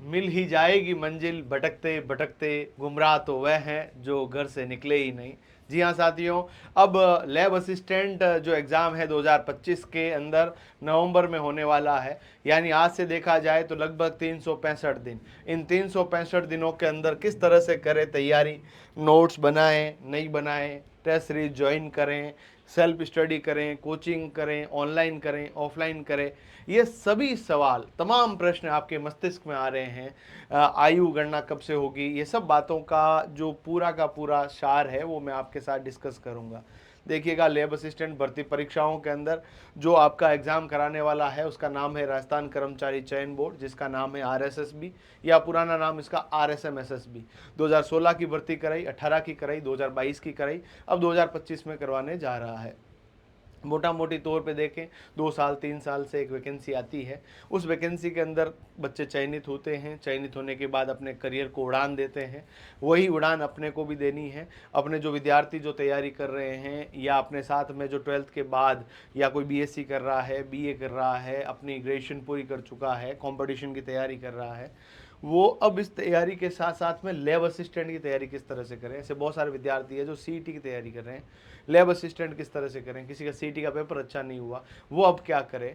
मिल ही जाएगी मंजिल, भटकते भटकते गुमराह तो वह हैं जो घर से निकले ही नहीं। जी हाँ साथियों, अब लैब असिस्टेंट जो एग्ज़ाम है 2025 के अंदर नवंबर में होने वाला है। यानी आज से देखा जाए तो लगभग 365 दिन। इन 365 दिनों के अंदर किस तरह से करें तैयारी, नोट्स बनाएं नहीं बनाएं, टेस्ट सीरीज ज्वाइन करें, सेल्फ स्टडी करें, कोचिंग करें, ऑनलाइन करें, ऑफलाइन करें, ये सभी सवाल, तमाम प्रश्न आपके मस्तिष्क में आ रहे हैं। आयु गणना कब से होगी, ये सब बातों का जो पूरा का पूरा सार है वो मैं आपके साथ डिस्कस करूंगा। देखिएगा, लैब असिस्टेंट भर्ती परीक्षाओं के अंदर जो आपका एग्ज़ाम कराने वाला है उसका नाम है राजस्थान कर्मचारी चयन बोर्ड, जिसका नाम है आरएसएसबी, या पुराना नाम इसका आरएसएमएसएसबी। 2016 की भर्ती कराई, 18 की कराई, 2022 की कराई, अब 2025 में करवाने जा रहा है। मोटा मोटी तौर पे देखें 2 साल 3 साल से एक वैकेंसी आती है। उस वैकेंसी के अंदर बच्चे चयनित होते हैं, चयनित होने के बाद अपने करियर को उड़ान देते हैं। वही उड़ान अपने को भी देनी है। अपने जो विद्यार्थी जो तैयारी कर रहे हैं, या अपने साथ में जो 12th के बाद या कोई बीएससी कर रहा है, बीए कर रहा है, अपनी ग्रेजुएशन पूरी कर चुका है, कंपटीशन की तैयारी कर रहा है, वो अब इस तैयारी के साथ साथ में लैब असिस्टेंट की तैयारी किस तरह से करें। ऐसे बहुत सारे विद्यार्थी है जो सीईटी की तैयारी कर रहे हैं, लैब असिस्टेंट किस तरह से करें, किसी का सीईटी का पेपर अच्छा नहीं हुआ वो अब क्या करें,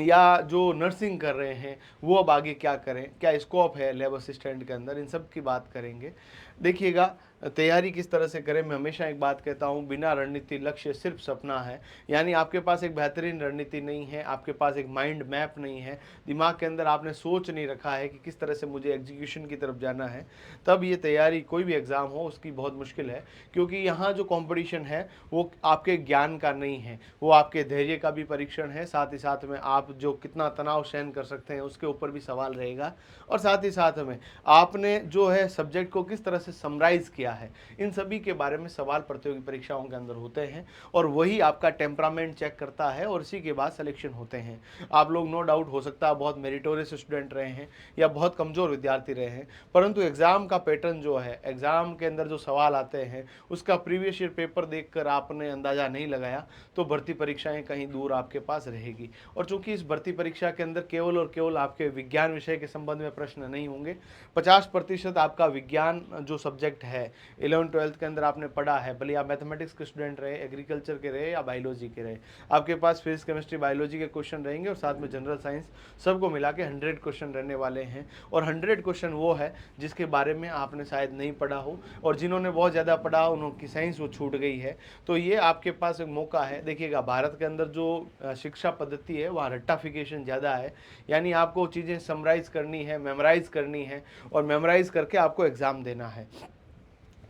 या जो नर्सिंग कर रहे हैं वो अब आगे क्या करें, क्या स्कोप है लैब असिस्टेंट के अंदर, इन सब की बात करेंगे। देखिएगा, तैयारी किस तरह से करें। मैं हमेशा एक बात कहता हूँ, बिना रणनीति लक्ष्य सिर्फ सपना है। यानी आपके पास एक बेहतरीन रणनीति नहीं है, आपके पास एक माइंड मैप नहीं है, दिमाग के अंदर आपने सोच नहीं रखा है कि किस तरह से मुझे एग्जीक्यूशन की तरफ जाना है, तब ये तैयारी कोई भी एग्ज़ाम हो उसकी बहुत मुश्किल है। क्योंकि यहाँ जो कंपटीशन है वो आपके ज्ञान का नहीं है, वो आपके धैर्य का भी परीक्षण है। साथ ही साथ में आप जो कितना तनाव सहन कर सकते हैं उसके ऊपर भी सवाल रहेगा। और साथ ही साथ में आपने जो है सब्जेक्ट को किस तरह से समराइज़ किया है, इन सभी के बारे में सवाल प्रतियोगी परीक्षाओं के अंदर होते हैं। और वही आपका टेम्परामेंट चेक करता है और इसी के बाद सिलेक्शन होते हैं। आप लोग नो डाउट हो सकता है बहुत मेरिटोरियस स्टूडेंट रहे हैं या बहुत कमज़ोर विद्यार्थी रहे हैं, परंतु एग्ज़ाम का पैटर्न जो है, एग्ज़ाम के अंदर जो सवाल आते हैं उसका प्रीवियस ईयर पेपर देखकर आपने अंदाज़ा नहीं लगाया तो भर्ती परीक्षाएं कहीं दूर आपके पास रहेगी। और चूंकि इस भर्ती परीक्षा के अंदर केवल और केवल आपके विज्ञान विषय के संबंध में प्रश्न नहीं होंगे, 50% आपका विज्ञान जो सब्जेक्ट है 11th-12th के अंदर आपने पढ़ा है, भले आप मैथमेटिक्स के स्टूडेंट रहे, एग्रीकल्चर के रहे या बायोलॉजी के रहे, आपके पास फिजिक्स केमिस्ट्री बायोलॉजी के क्वेश्चन रहेंगे और साथ में जनरल साइंस, सबको मिला के 100 क्वेश्चन रहने वाले हैं। और 100 क्वेश्चन वो है जिसके बारे में आपने शायद नहीं पढ़ा हो, और जिन्होंने बहुत ज़्यादा पढ़ा हो उनकी साइंस वो छूट गई है। तो ये आपके पास एक मौका है। देखिएगा, भारत के अंदर जो शिक्षा पद्धति है वहाँ रट्टाफिकेशन ज़्यादा है। यानी आपको चीज़ें समराइज़ करनी है, मेमोराइज़ करनी है, और मेमोराइज़ करके आपको एग्ज़ाम देना है।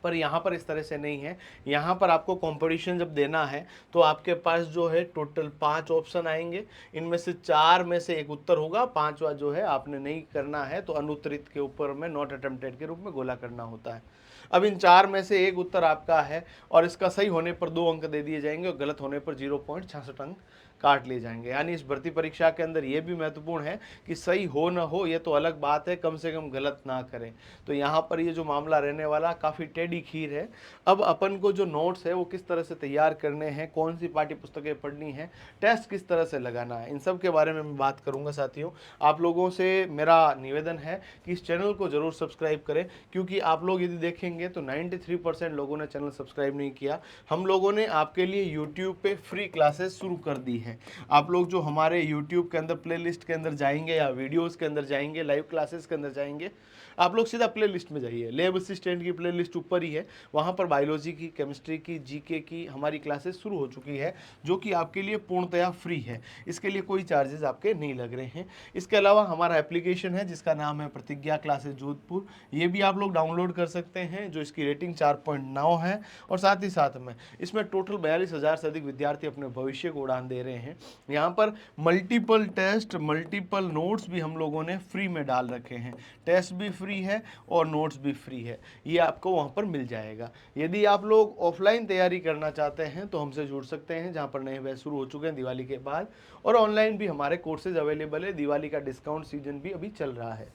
पर यहाँ पर इस तरह से नहीं है। यहाँ पर आपको कंपटीशन जब देना है तो आपके पास जो है टोटल 5 ऑप्शन आएंगे, इनमें से 4 में से एक उत्तर होगा, 5वां जो है आपने नहीं करना है तो अनुत्तरित के ऊपर में नॉट अटेम्प्टेड के रूप में गोला करना होता है। अब इन 4 में से एक उत्तर आपका है और इसका सही होने पर 2 अंक दे दिए जाएंगे और गलत होने पर 0.66 अंक काट लिए जाएंगे। यानी इस भर्ती परीक्षा के अंदर ये भी महत्वपूर्ण है कि सही हो ना हो ये तो अलग बात है, कम से कम गलत ना करें। तो यहाँ पर ये जो मामला रहने वाला काफ़ी टेढ़ी खीर है। अब अपन को जो नोट्स है वो किस तरह से तैयार करने हैं, कौन सी पाठ्य पुस्तकें पढ़नी है, टेस्ट किस तरह से लगाना है, इन सब के बारे में मैं बात करूँगा। साथियों, आप लोगों से मेरा निवेदन है कि इस चैनल को ज़रूर सब्सक्राइब करें, क्योंकि आप लोग यदि देखेंगे तो 93% लोगों ने चैनल सब्सक्राइब नहीं किया। हम लोगों ने आपके लिए यूट्यूब पे फ्री क्लासेस शुरू कर दी है। आप लोग जो हमारे यूट्यूब के अंदर प्लेलिस्ट के अंदर जाएंगे या वीडियोस के अंदर जाएंगे, लाइव क्लासेस के अंदर जाएंगे, आप लोग सीधा प्लेलिस्ट में जाइए। लैब असिस्टेंट की प्लेलिस्ट ऊपर ही है, वहाँ पर बायोलॉजी की, केमिस्ट्री की, जीके की हमारी क्लासेस शुरू हो चुकी है, जो कि आपके लिए पूर्णतया फ्री है। इसके लिए कोई चार्जेस आपके नहीं लग रहे हैं। इसके अलावा हमारा एप्लीकेशन है जिसका नाम है प्रतिज्ञा क्लासेस जोधपुर, ये भी आप लोग डाउनलोड कर सकते हैं, जो इसकी रेटिंग 4.9 है। और साथ ही साथ में इसमें टोटल 42,000 से अधिक विद्यार्थी अपने भविष्य को उड़ान दे रहे हैं। यहाँ पर मल्टीपल टेस्ट, मल्टीपल नोट्स भी हम लोगों ने फ्री में डाल रखे हैं। टेस्ट भी फ्री है और नोट्स भी फ्री है, ये आपको वहाँ पर मिल जाएगा। यदि आप लोग ऑफलाइन तैयारी करना चाहते हैं तो हमसे जुड़ सकते हैं, जहाँ पर नए बैच शुरू हो चुके हैं दिवाली के बाद, और ऑनलाइन भी हमारे कोर्सेज अवेलेबल है। दिवाली का डिस्काउंट सीजन भी अभी चल रहा है।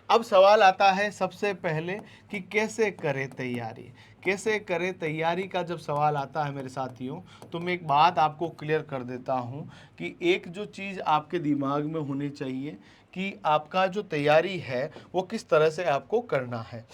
अब सवाल आता है सबसे पहले कि कैसे करें तैयारी, कैसे करें तैयारी का जब सवाल आता है मेरे साथियों, तो मैं एक बात आपको क्लियर कर देता हूं कि एक जो चीज़ आपके दिमाग में होनी चाहिए कि आपका जो तैयारी है वो किस तरह से आपको करना है।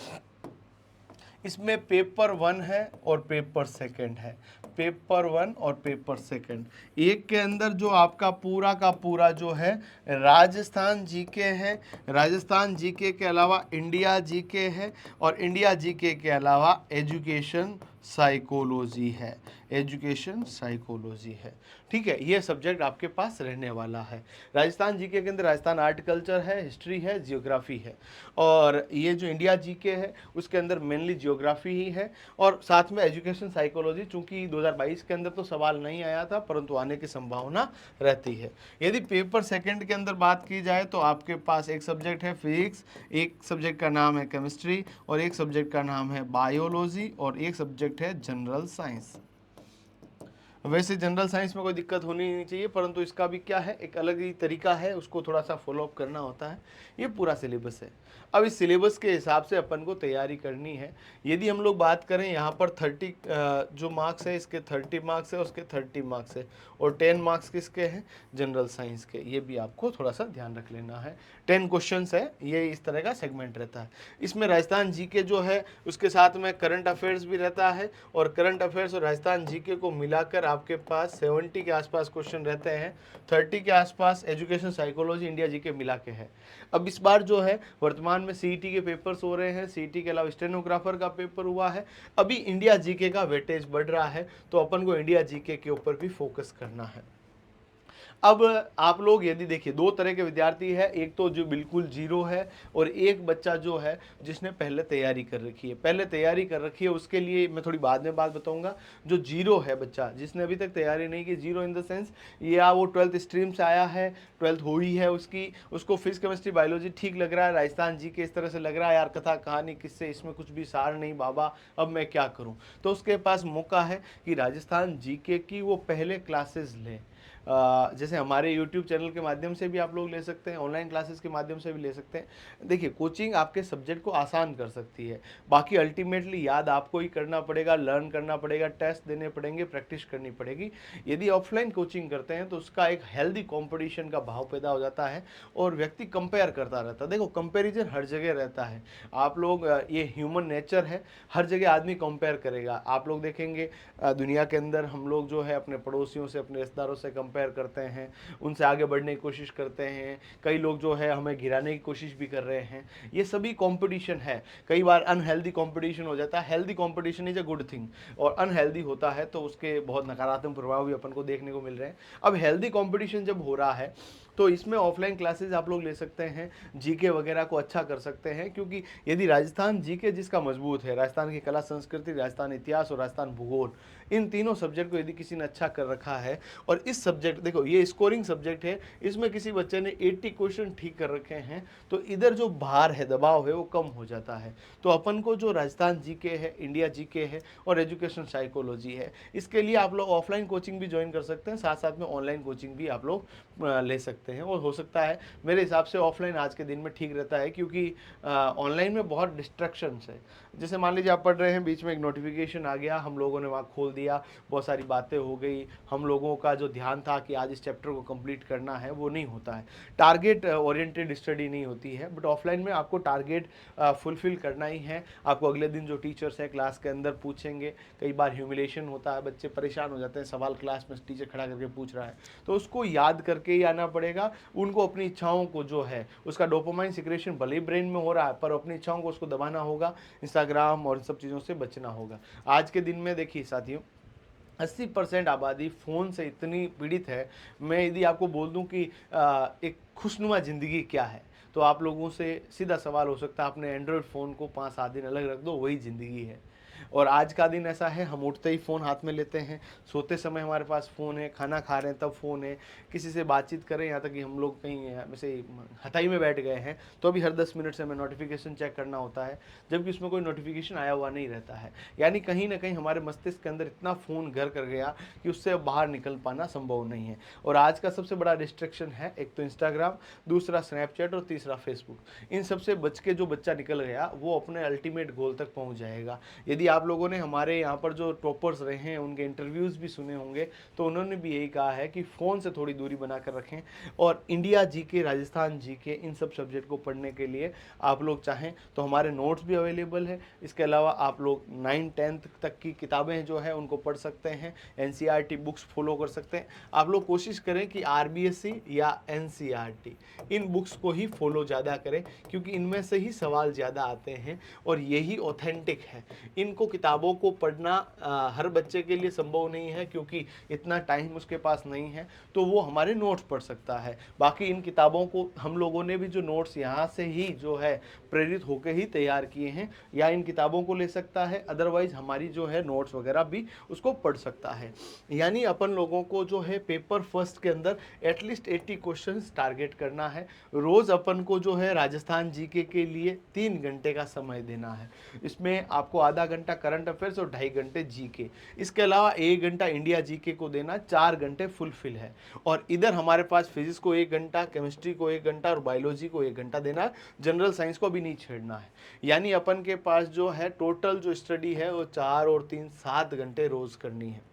इसमें पेपर 1 है और पेपर 2 है, पेपर 1 और पेपर 2। एक के अंदर जो आपका पूरा का पूरा जो है राजस्थान जीके है, राजस्थान जीके के अलावा इंडिया जीके है, और इंडिया जीके के अलावा एजुकेशन साइकोलॉजी है, एजुकेशन साइकोलॉजी है। ठीक है, ये सब्जेक्ट आपके पास रहने वाला है। राजस्थान जीके के अंदर राजस्थान आर्टिकल्चर है, हिस्ट्री है, जियोग्राफी है, और ये जो इंडिया जीके है उसके अंदर मेनली जियोग्राफी ही है, और साथ में एजुकेशन साइकोलॉजी, चूंकि 2022 के अंदर तो सवाल नहीं आया था परंतु आने की संभावना रहती है। यदि पेपर 2 के अंदर बात की जाए तो आपके पास एक सब्जेक्ट है फिजिक्स, एक सब्जेक्ट का नाम है केमिस्ट्री, और एक सब्जेक्ट का नाम है बायोलॉजी, और एक सब्जेक्ट है जनरल साइंस। वैसे जनरल साइंस में कोई दिक्कत होनी नहीं चाहिए, परंतु इसका भी क्या है, एक अलग ही तरीका है, उसको थोड़ा सा फॉलो अप करना होता है। ये पूरा सिलेबस है। अब इस सिलेबस के हिसाब से अपन को तैयारी करनी है। यदि हम लोग बात करें यहाँ पर 30 जो मार्क्स है, इसके 30 मार्क्स है, उसके 30 मार्क्स है, और 10 मार्क्स किसके हैं, जनरल साइंस के। ये भी आपको थोड़ा सा ध्यान रख लेना है। 10 क्वेश्चंस है, ये इस तरह का सेगमेंट रहता है। इसमें राजस्थान जीके जो है उसके साथ में करंट अफेयर्स भी रहता है, और करंट अफेयर्स और राजस्थान जीके को मिलाकर आपके पास 70 के आसपास क्वेश्चन रहते हैं, 30 के आसपास एजुकेशन साइकोलॉजी इंडिया जीके मिला के है। अब इस बार जो है वर्तमान में सीईटी के पेपर्स हो रहे हैं, सीईटी के अलावा स्टेनोग्राफर का पेपर हुआ है, अभी इंडिया जीके का वेटेज बढ़ रहा है, तो अपन को इंडिया जीके के ऊपर भी फोकस करना है। अब आप लोग यदि देखिए, दो तरह के विद्यार्थी है, एक तो जो बिल्कुल जीरो है, और एक बच्चा जो है जिसने पहले तैयारी कर रखी है। पहले तैयारी कर रखी है उसके लिए मैं थोड़ी बाद में बात बताऊंगा। जो जीरो है बच्चा, जिसने अभी तक तैयारी नहीं की, जीरो इन द सेंस या वो 12th स्ट्रीम से आया है, 12th हुई है उसकी, उसको फिजिक्स केमिस्ट्री बायोलॉजी ठीक लग रहा है, राजस्थान जी के इस तरह से लग रहा है यार कथा कहानी किससे, इसमें कुछ भी सार नहीं बाबा, अब मैं क्या करूं, तो उसके पास मौका है कि राजस्थान जीके की वो पहले क्लासेस ले। जैसे हमारे YouTube चैनल के माध्यम से भी आप लोग ले सकते हैं, ऑनलाइन क्लासेस के माध्यम से भी ले सकते हैं। देखिए, कोचिंग आपके सब्जेक्ट को आसान कर सकती है, बाकी अल्टीमेटली याद आपको ही करना पड़ेगा, लर्न करना पड़ेगा, टेस्ट देने पड़ेंगे, प्रैक्टिस करनी पड़ेगी। यदि ऑफलाइन कोचिंग करते हैं तो उसका एक हेल्दी कॉम्पिटिशन का भाव पैदा हो जाता है, और व्यक्ति कंपेयर करता रहता है। देखो, कंपेरिजन हर जगह रहता है, आप लोग ये ह्यूमन नेचर है, हर जगह आदमी कंपेयर करेगा। आप लोग देखेंगे दुनिया के अंदर हम लोग जो है अपने पड़ोसियों से, अपने रिश्तेदारों से कंपेयर करते हैं, उनसे आगे बढ़ने की कोशिश करते हैं, कई लोग जो है हमें गिराने की कोशिश भी कर रहे हैं। ये सभी कंपटीशन है, कई बार अनहेल्दी कंपटीशन हो जाता है। Healthy competition is a good thing, और अनहेल्दी होता है तो उसके बहुत नकारात्मक प्रभाव भी अपन को देखने को मिल रहे हैं। अब हेल्दी कंपटीशन जब हो रहा है तो इसमें ऑफलाइन क्लासेस आप लोग ले सकते हैं, जीके वगैरह को अच्छा कर सकते हैं, क्योंकि यदि राजस्थान जीके जिसका मजबूत है, राजस्थान की कला संस्कृति, राजस्थान इतिहास और राजस्थान भूगोल, इन तीनों सब्जेक्ट को यदि किसी ने अच्छा कर रखा है, और इस सब्जेक्ट देखो ये स्कोरिंग सब्जेक्ट है, इसमें किसी बच्चे ने 80 क्वेश्चन ठीक कर रखे हैं, तो इधर जो भार है, दबाव है, वो कम हो जाता है। तो अपन को जो राजस्थान जीके है, इंडिया जीके है, और एजुकेशन साइकोलॉजी है, इसके लिए आप लोग ऑफलाइन कोचिंग भी ज्वाइन कर सकते हैं, साथ साथ में ऑनलाइन कोचिंग भी आप लोग ले सकते हैं। और हो सकता है, मेरे हिसाब से ऑफलाइन आज के दिन में ठीक रहता है, क्योंकि ऑनलाइन में बहुत डिस्ट्रैक्शंस है। जैसे मान लीजिए आप पढ़ रहे हैं, बीच में एक नोटिफिकेशन आ गया, हम लोगों ने वहाँ खोल दिया, बहुत सारी बातें हो गई, हम लोगों का जो ध्यान था कि आज इस चैप्टर को कंप्लीट करना है, वो नहीं होता है। टारगेट ओरिएंटेड स्टडी नहीं होती है। बट ऑफलाइन में आपको टारगेट फुलफिल करना ही है। आपको अगले दिन जो टीचर्स हैं क्लास के अंदर पूछेंगे, कई बार ह्यूमिलेशन होता है, बच्चे परेशान हो जाते हैं, सवाल क्लास में टीचर खड़ा करके पूछ रहा है, तो उसको याद करके ही आना पड़ेगा। उनको अपनी इच्छाओं को जो है, उसका डोपामाइन सिक्रेशन भले ही ब्रेन में हो रहा है, पर अपनी इच्छाओं को उसको दबाना होगा, इंस्टाग्राम और इन सब चीज़ों से बचना होगा। आज के दिन में देखिए साथियों, 80% आबादी फ़ोन से इतनी पीड़ित है। मैं यदि आपको बोल दूं कि एक खुशनुमा ज़िंदगी क्या है, तो आप लोगों से सीधा सवाल हो सकता है, अपने एंड्रॉयड फ़ोन को 5-7 दिन अलग रख दो, वही ज़िंदगी है। और आज का दिन ऐसा है, हम उठते ही फ़ोन हाथ में लेते हैं, सोते समय हमारे पास फ़ोन है, खाना खा रहे हैं तब फ़ोन है, किसी से बातचीत करें, यहाँ तक कि हम लोग कहीं वैसे हटाई में बैठ गए हैं तो अभी हर 10 मिनट से हमें नोटिफिकेशन चेक करना होता है, जबकि उसमें कोई नोटिफिकेशन आया हुआ नहीं रहता है। यानी कहीं ना कहीं हमारे मस्तिष्क के अंदर इतना फ़ोन घर कर गया कि उससे अब बाहर निकल पाना संभव नहीं है। और आज का सबसे बड़ा डिस्ट्रैक्शन है, एक तो इंस्टाग्राम, दूसरा स्नैपचैट और तीसरा फेसबुक। इन सबसे बच के जो बच्चा निकल गया वो अपने अल्टीमेट गोल तक पहुँच जाएगा। यदि आप आप लोगों ने हमारे यहाँ पर जो टॉपर्स रहे हैं उनके इंटरव्यूज़ भी सुने होंगे, तो उन्होंने भी यही कहा है कि फ़ोन से थोड़ी दूरी बना कर रखें और इंडिया जीके, राजस्थान जीके, इन सब सब्जेक्ट को पढ़ने के लिए आप लोग चाहें तो हमारे नोट्स भी अवेलेबल है। इसके अलावा आप लोग 9-10 तक की किताबें जो है उनको पढ़ सकते हैं, एनसीईआरटी बुक्स फॉलो कर सकते हैं। आप लोग कोशिश करें कि आरबीएससी या एनसीईआरटी इन बुक्स को ही फॉलो ज़्यादा करें, क्योंकि इनमें से ही सवाल ज़्यादा आते हैं और यही ऑथेंटिक है। इनको किताबों को पढ़ना हर बच्चे के लिए संभव नहीं है, क्योंकि इतना टाइम उसके पास नहीं है, तो वो हमारे नोट्स पढ़ सकता है। बाकी इन किताबों को हम लोगों ने भी जो नोट्स यहाँ से ही जो है प्रेरित होकर ही तैयार किए हैं, या इन किताबों को ले सकता है, अदरवाइज हमारी जो है नोट्स वगैरह भी उसको पढ़ सकता है। यानी अपन लोगों को जो है पेपर फर्स्ट के अंदर एटलीस्ट 80 क्वेश्चंस टारगेट करना है। रोज अपन को जो है राजस्थान जीके के लिए 3 घंटे का समय देना है। इसमें आपको आधा घंटा करंट अफेयर्स और 2.5 घंटे जीके, इसके अलावा 1 घंटा इंडिया जीके को देना, 4 घंटे फुलफिल है। और इधर हमारे पास फिजिक्स को 1 घंटा, केमिस्ट्री को 1 घंटा और बायोलॉजी को 1 घंटा देना है। जनरल साइंस को भी नहीं छेड़ना है। यानी अपन के पास जो है टोटल जो स्टडी है वो 4 और 3 7 घंटे रोज करनी है।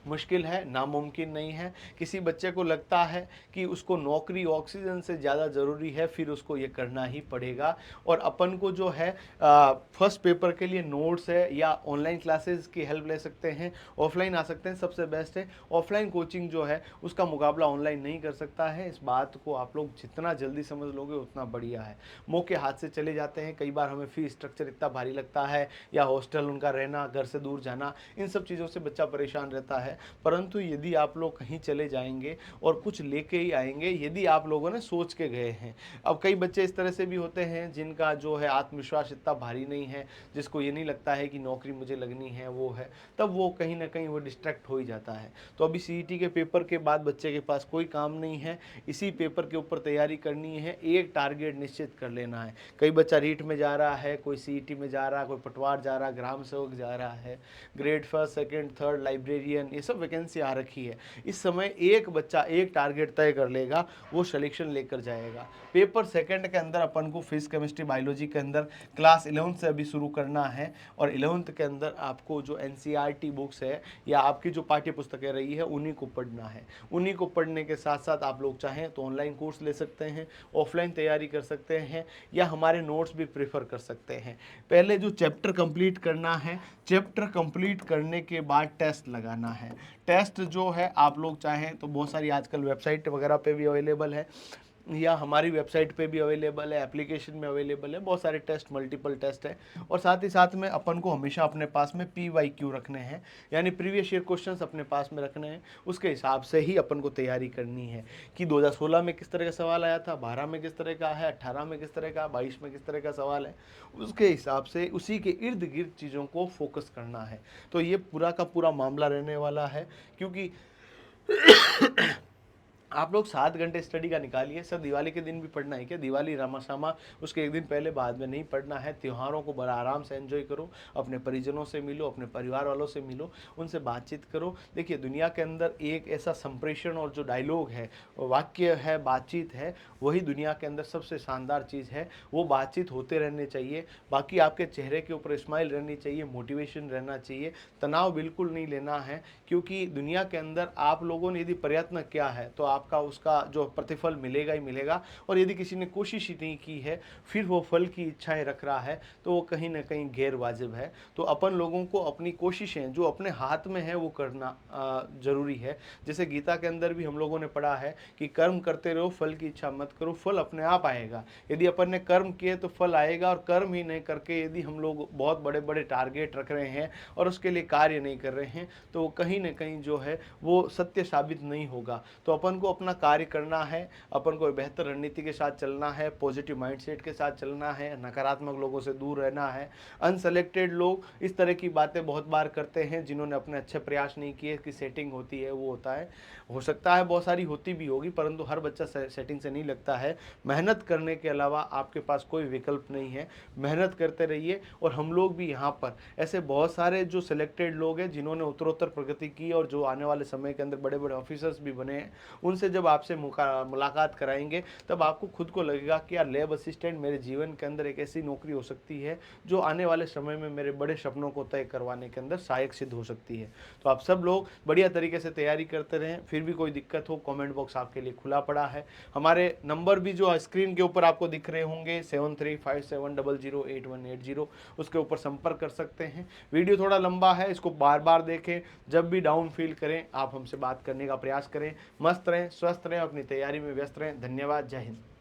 मुश्किल है, नामुमकिन नहीं है। किसी बच्चे को लगता है कि उसको नौकरी ऑक्सीजन से ज़्यादा ज़रूरी है, फिर उसको ये करना ही पड़ेगा। और अपन को जो है फर्स्ट पेपर के लिए नोट्स है या ऑनलाइन क्लासेस की हेल्प ले सकते हैं, ऑफलाइन आ सकते हैं, सबसे बेस्ट है। ऑफलाइन कोचिंग जो है उसका मुकाबला ऑनलाइन नहीं कर सकता है। इस बात को आप लोग जितना जल्दी समझ लोगे उतना बढ़िया है। मौके हाथ से चले जाते हैं, कई बार हमें फीस स्ट्रक्चर इतना भारी लगता है, या हॉस्टल उनका रहना, घर से दूर जाना, इन सब चीज़ों से बच्चा परेशान रहता है। परंतु यदि आप लोग कहीं चले जाएंगे और कुछ लेके ही आएंगे, यदि आप लोगों ने सोच के गए हैं। अब कई बच्चे इस तरह से भी होते हैं जिनका जो है आत्मविश्वास इतना भारी नहीं है, जिसको ये नहीं लगता है कि नौकरी मुझे लगनी है, वो है, तब वो कहीं ना कहीं वो डिस्ट्रैक्ट हो ही जाता है। तो अभी सीईटी के पेपर के बाद बच्चे के पास कोई काम नहीं है, इसी पेपर के ऊपर तैयारी करनी है। एक टारगेट निश्चित कर लेना है। कई बच्चा रीट में जा रहा है, कोई सीईटी में जा रहा है, कोई पटवार जा रहा है, ग्राम सेवक जा रहा है, grade first second third librarian, ये सब वैकेंसी आ रखी है। इस समय एक बच्चा एक टारगेट तय कर लेगा, वो सिलेक्शन लेकर जाएगा। पेपर सेकंड के अंदर अपन को फिजिक्स केमिस्ट्री बायोलॉजी के अंदर क्लास 11 से अभी शुरू करना है, और 11th के अंदर आपको जो एनसीईआरटी बुक्स है या आपकी जो पाठ्य पुस्तकें रही है उन्हीं को पढ़ना है। उन्हीं को पढ़ने के साथ साथ आप लोग चाहें तो ऑनलाइन कोर्स ले सकते हैं, ऑफलाइन तैयारी कर सकते हैं, या हमारे नोट्स भी प्रेफर कर सकते हैं। पहले जो चैप्टर कंप्लीट करना है, चैप्टर कंप्लीट करने के बाद टेस्ट लगाना है। टेस्ट जो है आप लोग चाहें तो बहुत सारी आजकल वेबसाइट वगैरह पे भी अवेलेबल है, या हमारी वेबसाइट पे भी अवेलेबल है, एप्लीकेशन में अवेलेबल है, बहुत सारे टेस्ट, मल्टीपल टेस्ट है। और साथ ही साथ में अपन को हमेशा अपने पास में PYQ रखने हैं, यानी प्रीवियस ईयर क्वेश्चंस अपने पास में रखने हैं। उसके हिसाब से ही अपन को तैयारी करनी है कि 2016 में किस तरह का सवाल आया था, 12 में किस तरह का है, 18 में किस तरह का, 22 में किस तरह का सवाल है, उसके हिसाब से उसी के इर्द गिर्द चीज़ों को फोकस करना है। तो ये पूरा का पूरा मामला रहने वाला है, क्योंकि आप लोग 7 घंटे स्टडी का निकालिए। सर दिवाली के दिन भी पढ़ना है क्या? दिवाली रामाशामा उसके एक दिन पहले बाद में नहीं पढ़ना है। त्योहारों को बड़ा आराम से एंजॉय करो, अपने परिजनों से मिलो, अपने परिवार वालों से मिलो, उनसे बातचीत करो। देखिए दुनिया के अंदर एक ऐसा संप्रेषण और जो डायलॉग है, वाक्य है, बातचीत है, वही दुनिया के अंदर सबसे शानदार चीज़ है। वो बातचीत होते रहने चाहिए। बाकी आपके चेहरे के ऊपर स्माइल रहनी चाहिए, मोटिवेशन रहना चाहिए, तनाव बिल्कुल नहीं लेना है, क्योंकि दुनिया के अंदर आप लोगों ने यदि प्रयत्न किया है तो आपका उसका जो प्रतिफल मिलेगा ही मिलेगा। और यदि किसी ने कोशिश ही नहीं की है, फिर वो फल की इच्छाएं रख रहा है, तो वो कहीं ना कहीं गैर वाजिब है। तो अपन लोगों को अपनी कोशिशें जो अपने हाथ में है वो करना जरूरी है। जैसे गीता के अंदर भी हम लोगों ने पढ़ा है कि कर्म करते रहो, फल की इच्छा मत करो, फल अपने आप आएगा। यदि अपन ने कर्म किए तो फल आएगा, और कर्म ही नहीं करके यदि हम लोग बहुत बड़े बड़े टारगेट रख रहे हैं और उसके लिए कार्य नहीं कर रहे हैं, तो वो कहीं ना कहीं जो है वो सत्य साबित नहीं होगा। तो अपन को अपना कार्य करना है, अपन को बेहतर रणनीति के साथ चलना है, पॉजिटिव माइंडसेट के साथ चलना है, नकारात्मक लोगों से दूर रहना है। अनसेलेक्टेड लोग इस तरह की बातें बहुत बार करते हैं, जिन्होंने अपने अच्छे प्रयास नहीं किए कि सेटिंग होती है, वो होता है, हो सकता है बहुत सारी होती भी होगी, परंतु हर बच्चा सेटिंग से नहीं लगता है। मेहनत करने के अलावा आपके पास कोई विकल्प नहीं है। मेहनत करते रहिए। और हम लोग भी यहाँ पर ऐसे बहुत सारे जो सिलेक्टेड लोग हैं जिन्होंने उत्तरोत्तर प्रगति की और जो आने वाले समय के अंदर बड़े बड़े ऑफिसर्स भी बने हैं, उन उनसे जब आपसे मुलाकात कराएंगे तब आपको खुद को लगेगा कि यार लैब असिस्टेंट मेरे जीवन के अंदर एक ऐसी नौकरी हो सकती है जो आने वाले समय में मेरे बड़े सपनों को तय करवाने के अंदर सहायक सिद्ध हो सकती है। तो आप सब लोग बढ़िया तरीके से तैयारी करते रहें। फिर भी कोई दिक्कत हो, कमेंट बॉक्स आपके लिए खुला पड़ा है। हमारे नंबर भी जो स्क्रीन के ऊपर आपको दिख रहे होंगे 7357008180, उसके ऊपर संपर्क कर सकते हैं। वीडियो थोड़ा लंबा है, इसको बार बार देखें। जब भी डाउन फील करें आप हमसे बात करने का प्रयास करें। मस्त रहें, स्वस्थ रहें, अपनी तैयारी में व्यस्त रहें। धन्यवाद। जय हिंद।